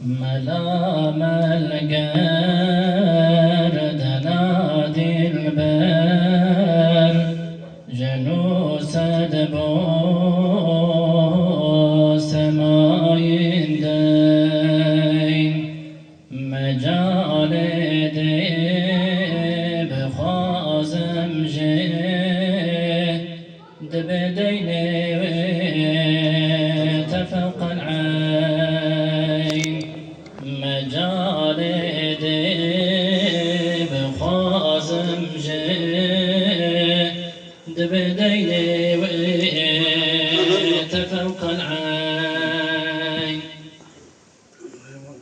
ملام القرد نادي البر جنوس دبو سماين دين مجال دي بخازم جي دبديني تفوق العين مجال دي بخازم جي دبديني تفوق العين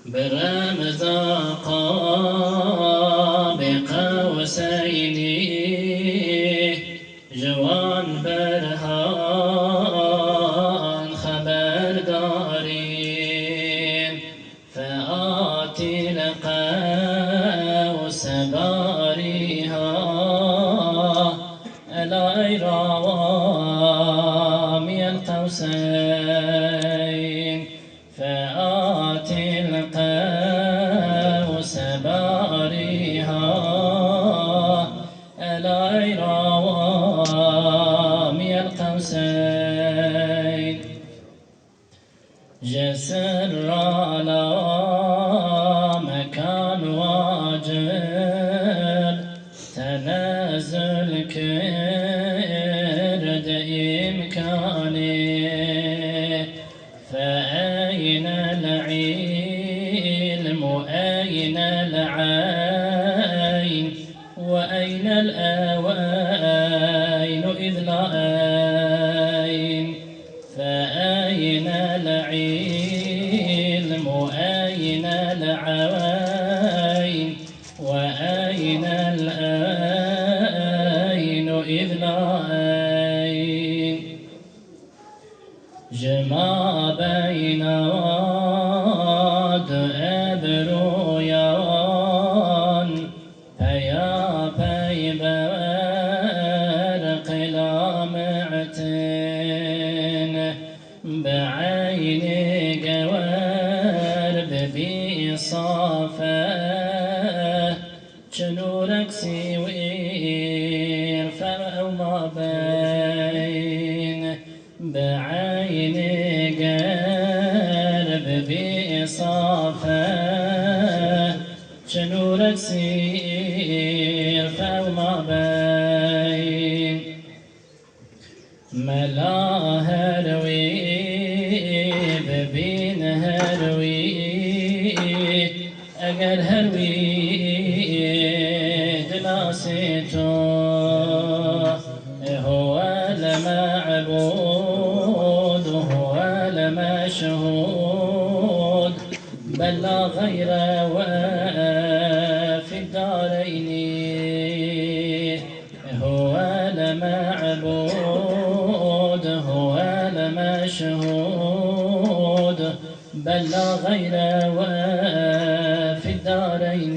برمز قاب قوسين جوان برهان خبر دارين فآتي القوس باريها الأي روامي القوسين فآتي القوس باريها الأي روامي القوسين جسر على مكان واجب تنازل كرد إمكاني فأين العلم أين العين وأين الأوين إذ لا أين فأين العلم أين العين وأين الأين إذ لا أين جمع بين واد أبرويان فيا بيبرق لامعتين بعين قوارب بصافه جنورك سوير فما بين بعين قلب بصافه جنورك سير فما بين ملا هروي ببين هروي أقل هروي دلاسيتو هو المعبود هو المشهود بل لا غير وفي الدارين هو المعبود هو المشهود بل لا غير وفي الدارين